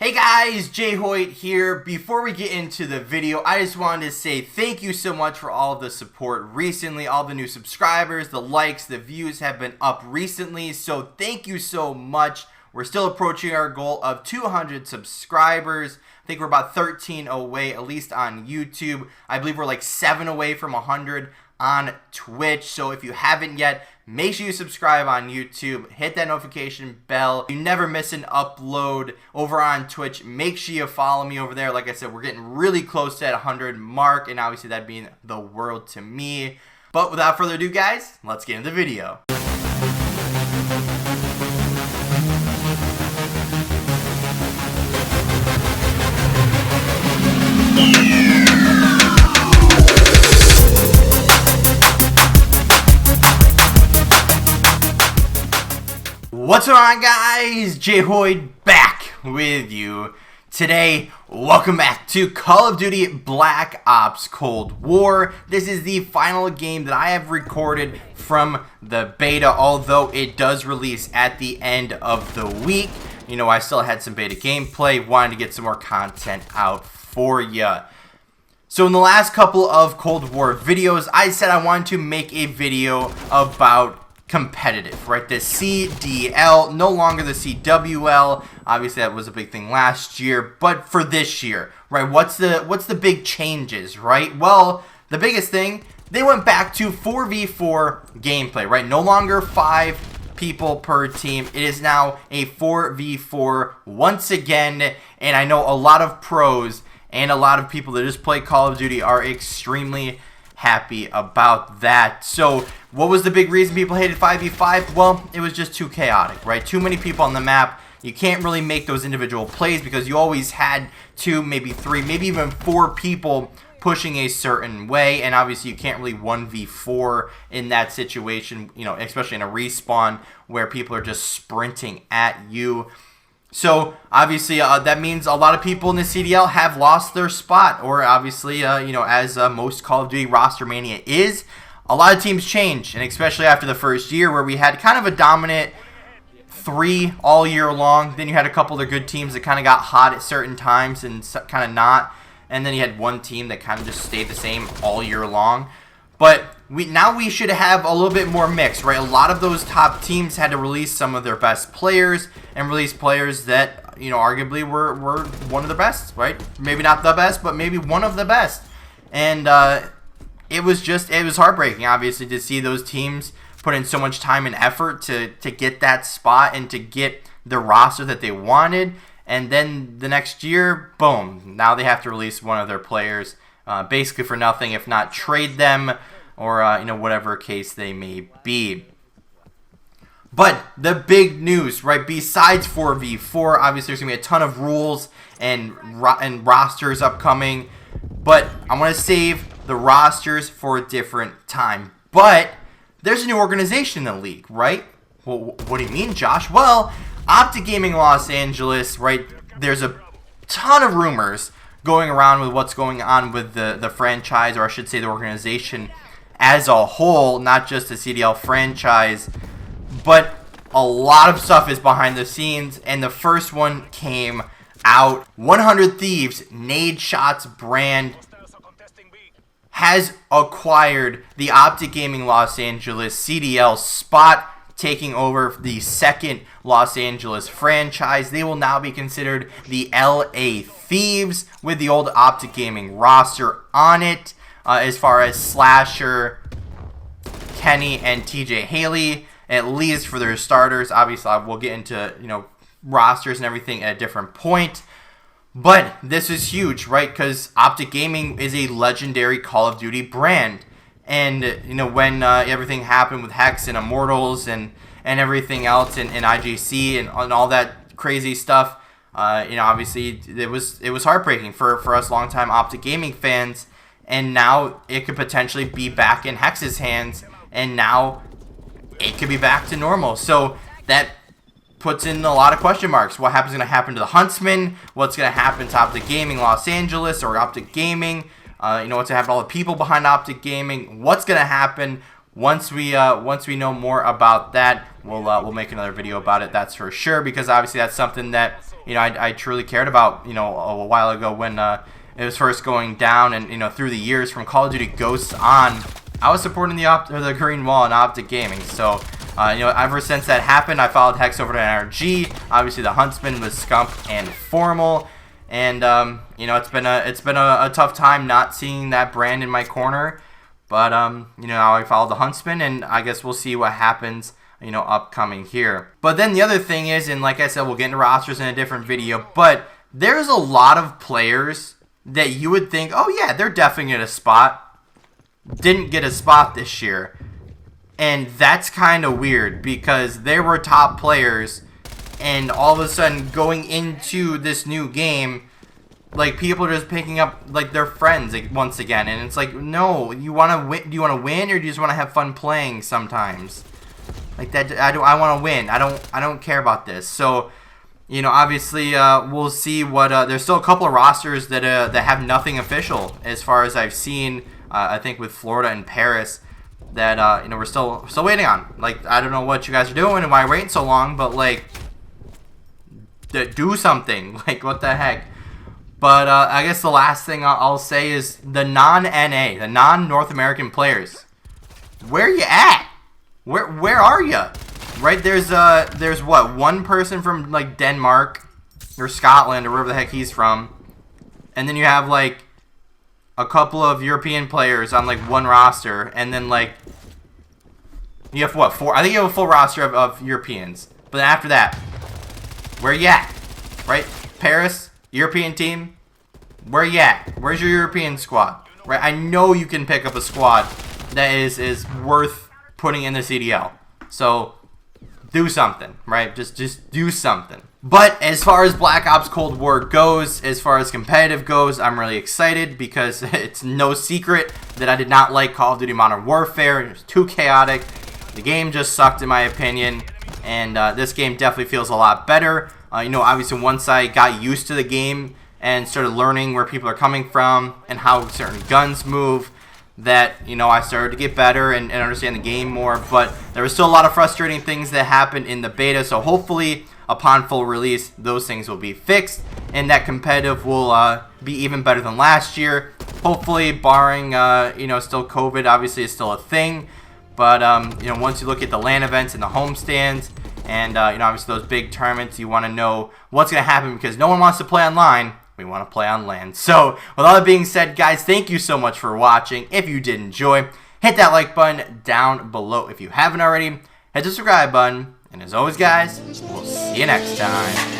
Hey guys, Jay Hoyt here. Before we get into the video, I just wanted to say thank you so much for all of the support recently. All the new subscribers, the likes, the views have been up recently, so thank you so much. We're still approaching our goal of 200 subscribers. I think we're about 13 away, at least on YouTube. I believe we're like 7 away from 100 on Twitch. So if you haven't yet, make sure you subscribe on YouTube. Hit that notification bell. You never miss an upload. Over on Twitch, make sure you follow me over there. Like I said, we're getting really close to that 100 mark, and obviously that'd mean the world to me. But without further ado, guys, let's get into the video. What's going on, guys? Jay Hoyt back with you today. Welcome back to Call of Duty Black Ops Cold War. This is the final game that I have recorded from the beta, although it does release at the end of the week. You know, I still had some beta gameplay, wanted to get some more content out for you. So in the last couple of Cold War videos, I said I wanted to make a video about competitive, right? The CDL, no longer the CWL. Obviously that was a big thing last year, but for this year, right? What's the big changes, right? Well, the biggest thing, they went back to 4v4 gameplay, right? No longer 5 people per team. It is now a 4v4 once again, and I know a lot of pros and a lot of people that just play Call of Duty are extremely happy about that. So what was the big reason people hated 5v5? Well, it was just too chaotic, right? Too many people on the map. You can't really make those individual plays because you always had 2, maybe 3, maybe even 4 people pushing a certain way, and obviously you can't really 1v4 in that situation, you know, especially in a respawn where people are just sprinting at you. So obviously that means a lot of people in the CDL have lost their spot, or obviously you know, as most Call of Duty roster mania is, a lot of teams change, and especially after the first year where we had kind of a dominant 3 all year long. Then you had a couple of good teams that kind of got hot at certain times and kind of not, and then you had one team that kind of just stayed the same all year long. But now we should have a little bit more mix, right? A lot of those top teams had to release some of their best players and release players that, you know, arguably were one of the best, right? Maybe not the best, but maybe one of the best. And it was heartbreaking, obviously, to see those teams put in so much time and effort to get that spot and to get the roster that they wanted. And then the next year, boom, now they have to release one of their players basically for nothing, if not trade them, or you know, whatever case they may be. But the big news, right, besides 4v4, obviously there's going to be a ton of rules and rosters upcoming, but I'm going to save the rosters for a different time. But there's a new organization in the league, right? Well, what do you mean, Josh? Well, Optic Gaming Los Angeles, right, there's a ton of rumors going around with what's going on with the franchise, or I should say the organization as a whole, not just the CDL franchise, but a lot of stuff is behind the scenes, and the first one came out. 100 Thieves Nadeshots brand has acquired the Optic Gaming Los Angeles CDL spot, taking over the second Los Angeles franchise. They will now be considered the LA Thieves with the old Optic Gaming roster on it, as far as Slasher, Kenny, and TJ Haley, at least for their starters. Obviously, we'll get into, you know, rosters and everything at a different point. But this is huge, right? Because Optic Gaming is a legendary Call of Duty brand. And, you know, when everything happened with Hex and Immortals and everything else, and IGC and all that crazy stuff, you know, obviously it was heartbreaking for us longtime Optic Gaming fans. And now it could potentially be back in Hex's hands, and now it could be back to normal. So that puts in a lot of question marks. What happens going to happen to the Huntsman? What's going to happen to Optic Gaming Los Angeles, or Optic Gaming? You know, what's going to happen to all the people behind Optic Gaming? What's going to happen? Once we know more about that, we'll make another video about it. That's for sure, because obviously that's something that you know, I truly cared about, you know, a while ago when it was first going down, and you know, through the years from Call of Duty Ghosts on, I was supporting the Green Wall and Optic Gaming. So you know, ever since that happened, I followed Hex over to NRG. Obviously, the Huntsman with Scump and Formal, and you know, it's been a tough time not seeing that brand in my corner. But you know, now I followed the Huntsman, and I guess we'll see what happens, you know, upcoming here. But then the other thing is, and like I said, we'll get into rosters in a different video, but there's a lot of players that you would think, oh yeah, they're definitely get a spot, didn't get a spot this year. And that's kind of weird, because they were top players, and all of a sudden going into this new game, like, people are just picking up like their friends once again, and it's like, no, you want to win? Do you want to win, or do you just want to have fun playing sometimes? Like that, I want to win. I don't care about this. So, you know, obviously, we'll see what. There's still a couple of rosters that have nothing official, as far as I've seen. I think with Florida and Paris, that you know, we're still waiting on. Like, I don't know what you guys are doing and why you're waiting so long, but like, do something. Like, what the heck? But I guess the last thing I'll say is the non-NA, the non-North American players. Where you at? Where are you? Right, there's what, one person from like Denmark or Scotland or wherever the heck he's from, and then you have like a couple of European players on like one roster, and then like you have what, 4? I think you have a full roster of Europeans. But after that, where you at? Right, Paris, European team, where you at? Where's your European squad? Right, I know you can pick up a squad that is worth putting in the CDL. So do something, right? Just do something. But as far as Black Ops Cold War goes, as far as competitive goes, I'm really excited, because it's no secret that I did not like Call of Duty Modern Warfare. It was too chaotic. The game just sucked, in my opinion, and this game definitely feels a lot better. You know, obviously once I got used to the game and started learning where people are coming from and how certain guns move, that, you know, I started to get better and understand the game more. But there was still a lot of frustrating things that happened in the beta, so hopefully upon full release those things will be fixed, and that competitive will be even better than last year, hopefully, barring you know, still COVID obviously is still a thing. But you know, once you look at the LAN events and the homestands, and you know, obviously those big tournaments, you want to know what's going to happen, because no one wants to play online. We want to play on LAN. So with all that being said, guys, thank you so much for watching. If you did enjoy, hit that like button down below if you haven't already. Hit the subscribe button. And as always, guys, we'll see you next time.